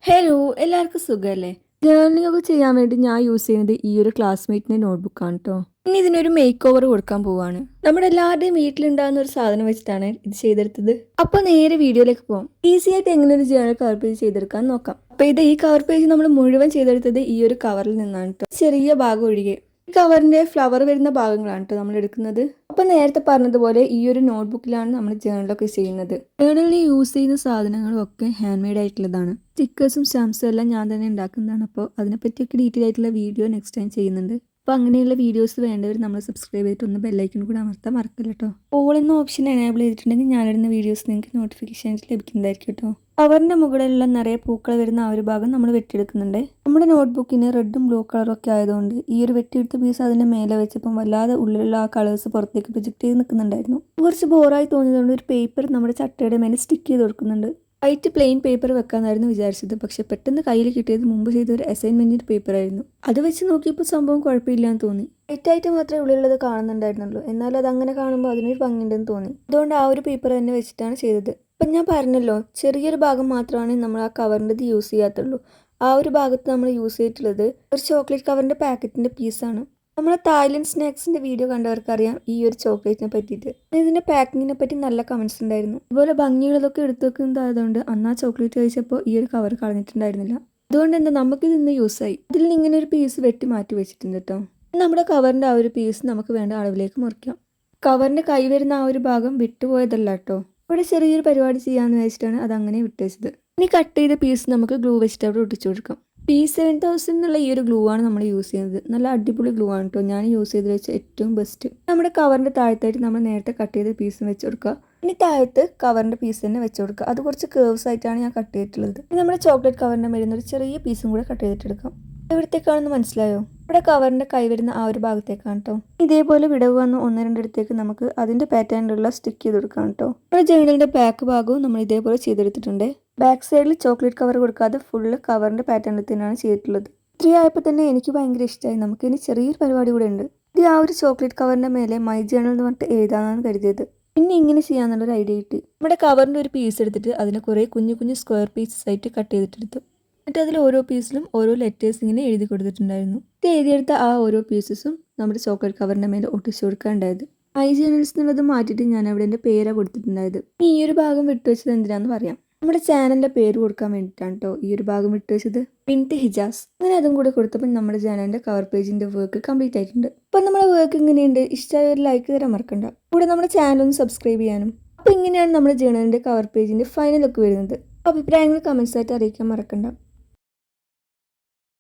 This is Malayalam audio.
ഹലോ എല്ലാവർക്കും സുഖമല്ലേ? ജേർണലിംഗ് ഒക്കെ ചെയ്യാൻ വേണ്ടി ഞാൻ യൂസ് ചെയ്യുന്നത് ഈ ഒരു ക്ലാസ്മേറ്റിന്റെ നോട്ട്ബുക്കാണ് കേട്ടോ. ഇനി ഇതിനൊരു മേക്ക് ഓവർ കൊടുക്കാൻ പോവാണ്. നമ്മുടെ എല്ലാവരുടെയും വീട്ടിലുണ്ടാകുന്ന ഒരു സാധനം വെച്ചിട്ടാണ് ഇത് ചെയ്തെടുത്തത്. അപ്പൊ നേരെ വീഡിയോയിലേക്ക് പോകാം. ഈസി ആയിട്ട് എങ്ങനെ ഒരു ജേർണൽ കവർ പേജ് ചെയ്തെടുക്കാൻ നോക്കാം. അപ്പൊ ഈ കവർ പേജ് നമ്മൾ മുഴുവൻ ചെയ്തെടുത്തത് ഈ ഒരു കവറിൽ നിന്നാണ് കേട്ടോ, ചെറിയ ഭാഗം ഒഴികെ. ഈ കവറിന്റെ ഫ്ലവർ വരുന്ന ഭാഗങ്ങളാണ് കേട്ടോ നമ്മൾ എടുക്കുന്നത്. അപ്പൊ നേരത്തെ പറഞ്ഞതുപോലെ ഈ ഒരു നോട്ട്ബുക്കിലാണ് നമ്മൾ ജേർണലൊക്കെ ചെയ്യുന്നത്. ജേർണലിന് യൂസ് ചെയ്യുന്ന സാധനങ്ങളും ഒക്കെ ഹാൻഡ് മെയ്ഡ് ആയിട്ടുള്ളതാണ്. സ്റ്റിക്കേഴ്സും സ്റ്റാമ്പ്സും എല്ലാം ഞാൻ തന്നെ ഉണ്ടാക്കുന്നതാണ്. അപ്പോൾ അതിനെപ്പറ്റിയൊക്കെ ഡീറ്റെയിൽ ആയിട്ടുള്ള വീഡിയോ നെക്സ്റ്റ് ടൈം ചെയ്യുന്നുണ്ട്. അപ്പോൾ അങ്ങനെയുള്ള വീഡിയോസ് വേണ്ടവർ നമ്മൾ സബ്സ്ക്രൈബ് ചെയ്തിട്ട് ഒന്ന് ബെല്ലൈക്കൺ കൂടെ അമർത്താൻ മറക്കില്ല കേട്ടോ. ഓൾ എന്ന ഓപ്ഷൻ എനേബിൾ ചെയ്തിട്ടുണ്ടെങ്കിൽ ഞാനിടുന്ന വീഡിയോസ് നിങ്ങൾക്ക് നോട്ടിഫിക്കേഷൻ ലഭിക്കുന്നതായിരിക്കും കേട്ടോ. കവറിന്റെ മുകളിലുള്ള നിറയെ പൂക്കൾ വരുന്ന ആ ഒരു ഭാഗം നമ്മൾ വെട്ടിയെടുക്കുന്നുണ്ട്. നമ്മുടെ നോട്ട്ബുക്കിന് റെഡും ബ്ലൂ കളറും ഒക്കെ ആയതുകൊണ്ട് ഈ ഒരു വെട്ടിയെടുത്ത പീസ് അതിന്റെ മേലെ വെച്ചപ്പം വല്ലാതെ ഉള്ളിലുള്ള ആ കളേഴ്സ് പുറത്തേക്ക് പ്രൊജക്ട് ചെയ്ത് നിൽക്കുന്നുണ്ടായിരുന്നു. കുറച്ച് ബോറായി തോന്നിയതുകൊണ്ട് ഒരു പേപ്പർ നമ്മുടെ ചട്ടയുടെ മേലെ സ്റ്റിക്ക് ചെയ്ത് കൊടുക്കുന്നുണ്ട്. വൈറ്റ് പ്ലെയിൻ പേപ്പർ വെക്കാന്നായിരുന്നു വിചാരിച്ചത്. പക്ഷെ പെട്ടെന്ന് കയ്യിൽ കിട്ടിയത് മുമ്പ് ചെയ്ത ഒരു അസൈൻമെന്റിന്റെ പേപ്പർ ആയിരുന്നു. അത് വെച്ച് നോക്കിയപ്പോൾ സംഭവം കുഴപ്പമില്ലാന്ന് തോന്നി. വൈറ്റ് ആയിട്ട് മാത്രമേ ഉള്ളിലുള്ളത് കാണുന്നുണ്ടായിരുന്നുള്ളൂ. എന്നാൽ അത് അങ്ങനെ കാണുമ്പോൾ അതിനൊരു ഭംഗിയുണ്ടെന്ന് തോന്നി. അതുകൊണ്ട് ആ ഒരു പേപ്പർ തന്നെ വെച്ചിട്ടാണ് ചെയ്തത്. അപ്പം ഞാൻ പറഞ്ഞല്ലോ, ചെറിയൊരു ഭാഗം മാത്രമാണ് നമ്മൾ ആ കവറിൻ്റെ യൂസ് ചെയ്യാത്തുള്ളൂ. ആ ഒരു ഭാഗത്ത് നമ്മൾ യൂസ് ചെയ്തിട്ടുള്ളത് ഒരു ചോക്ലേറ്റ് കവറിൻ്റെ പാക്കറ്റിൻ്റെ പീസാണ്. നമ്മളെ തായ്ലൻഡ് സ്നാക്സിൻ്റെ വീഡിയോ കണ്ടവർക്കറിയാം ഈ ഒരു ചോക്ലേറ്റിനെ പറ്റിയിട്ട്. ഇതിൻ്റെ പാക്കിങ്ങിനെ പറ്റി നല്ല കമൻസ് ഉണ്ടായിരുന്നു. ഇതുപോലെ ഭംഗിയുള്ളതൊക്കെ എടുത്തു വെക്കുന്നതായതുകൊണ്ട് അന്ന് ആ ചോക്ലേറ്റ് കഴിച്ചപ്പോൾ ഈ ഒരു കവർ കളഞ്ഞിട്ടുണ്ടായിരുന്നില്ല. അതുകൊണ്ട് എന്താ നമുക്കിത് ഇന്ന് യൂസായി. ഇതിൽ നിന്ന് ഇങ്ങനെ ഒരു പീസ് വെട്ടി മാറ്റി വെച്ചിട്ടുണ്ട് കേട്ടോ. നമ്മുടെ കവറിൻ്റെ ആ ഒരു പീസ് നമുക്ക് വേണ്ട അളവിലേക്ക് മുറിക്കാം. കവറിൻ്റെ കൈ വരുന്ന ആ ഒരു ഭാഗം വിട്ടുപോയതല്ല കേട്ടോ. ഇവിടെ ചെറിയൊരു പരിപാടി ചെയ്യാമെന്ന് വെച്ചിട്ടാണ് അത് അങ്ങനെ വിട്ടുവെച്ചത്. ഇനി കട്ട് ചെയ്ത പീസ് നമുക്ക് ഗ്ലൂ വെച്ചിട്ട് അവിടെ ഒട്ടിച്ചു കൊടുക്കാം. P7000 എന്നുള്ള ഈ ഒരു ഗ്ലൂ ആണ് നമ്മൾ യൂസ് ചെയ്യുന്നത്. നല്ല അടിപൊളി ഗ്ലൂ ആണ് കേട്ടോ. ഞാൻ യൂസ് ചെയ്ത് വെച്ച ഏറ്റവും ബെസ്റ്റ്. നമ്മുടെ കവറിൻ്റെ താഴത്തായിട്ട് നമ്മൾ നേരത്തെ കട്ട് ചെയ്ത പീസ് വെച്ച് കൊടുക്കുക. ഇനി താഴത്ത് കവറിൻ്റെ പീസ് തന്നെ വെച്ച് കൊടുക്കുക. അത് കുറച്ച് കേർവ്സ് ആയിട്ടാണ് ഞാൻ കട്ട് ചെയ്തിട്ടുള്ളത്. ഇനി നമ്മുടെ ചോക്ലേറ്റ് കവറിൻ്റെ മേലുന്ന ഒരു ചെറിയ പീസും കൂടെ കട്ട് ചെയ്തിട്ടെടുക്കാം. എവിടത്തേക്കാണെന്ന് മനസ്സിലായോ? ഇവിടെ കവറിൻ്റെ കൈ വരുന്ന ആ ഒരു ഭാഗത്തേക്കാണ് കേട്ടോ. ഇതേപോലെ വിടവ് വന്ന് ഒന്ന് രണ്ടിടത്തേക്ക് നമുക്ക് അതിൻ്റെ പാറ്റേണിലുള്ള സ്റ്റിക്ക് ചെയ്ത് കൊടുക്കാം കേട്ടോ. നമ്മുടെ ജേർണലിൻ്റെ ബാക്ക് ഭാഗവും നമ്മൾ ഇതേപോലെ ചെയ്തെടുത്തിട്ടുണ്ട്. ബാക്ക് സൈഡിൽ ചോക്ലേറ്റ് കവർ കൊടുക്കാതെ ഫുള്ള് കവറിൻ്റെ പാറ്റേണിൽ തന്നെയാണ് ചെയ്തിട്ടുള്ളത്. ഇത്രയും ആയപ്പോൾ തന്നെ എനിക്ക് ഭയങ്കര ഇഷ്ടമായി. നമുക്കിനി ചെറിയൊരു പരിപാടി കൂടെ ഉണ്ട്. ഇത് ആ ഒരു ചോക്ലേറ്റ് കവറിൻ്റെ മേലെ മൈ ജേർണൽ എന്ന് പറഞ്ഞിട്ട് എഴുതാനാണ് കരുതിയത്. പിന്നെ ഇങ്ങനെ ചെയ്യാന്നുള്ളൊരു ഐഡിയ കിട്ടി. നമ്മുടെ കവറിൻ്റെ ഒരു പീസ് എടുത്തിട്ട് അതിനെ കുറേ കുഞ്ഞു കുഞ്ഞു സ്ക്വയർ പീസസ് ആയിട്ട് കട്ട് ചെയ്തിട്ടെടുത്തു. എന്നിട്ട് അതിൽ ഓരോ പീസിലും ഓരോ ലെറ്റേഴ്സ് ഇങ്ങനെ എഴുതി കൊടുത്തിട്ടുണ്ടായിരുന്നു. ഇത് എഴുതിയെടുത്ത ആ ഓരോ പീസസും നമ്മുടെ ചോക്ലേറ്റ് കവറിൻ്റെ മേലെ ഒട്ടിച്ചു കൊടുക്കാനുണ്ടായത്. ഐ ജേർണൽസ് എന്നുള്ളത് മാറ്റിയിട്ട് ഞാൻ അവിടെ എൻ്റെ പേരാണ് കൊടുത്തിട്ടുണ്ടായത്. ഈ ഒരു ഭാഗം വിട്ടുവെച്ചത് എന്തിനാന്ന് പറയാം. നമ്മുടെ ചാനലിൻ്റെ പേര് കൊടുക്കാൻ വേണ്ടിയിട്ടാണ് കേട്ടോ ഈ ഒരു ഭാഗം വിട്ടുവെച്ചത്. ബിൻറ്റ് ഹിജാസ്. അങ്ങനെ അതും കൂടെ കൊടുത്തപ്പോൾ നമ്മുടെ ചാനലിൻ്റെ കവർ പേജിൻ്റെ വർക്ക് കംപ്ലീറ്റ് ആയിട്ടുണ്ട്. അപ്പം നമ്മുടെ വർക്ക് ഇങ്ങനെയുണ്ട്. ഇഷ്ടമായ ഒരു ലൈക്ക് തരാൻ മറക്കണ്ട. കൂടെ നമ്മുടെ ചാനൽ ഒന്ന് സബ്സ്ക്രൈബ് ചെയ്യാനും. അപ്പോൾ ഇങ്ങനെയാണ് നമ്മുടെ ജേർണലിൻ്റെ കവർ പേജിൻ്റെ ഫൈനൽ ലുക്ക് വരുന്നത്. അഭിപ്രായങ്ങൾ കമൻസ് ആയിട്ട് അറിയിക്കാൻ മറക്കണ്ട.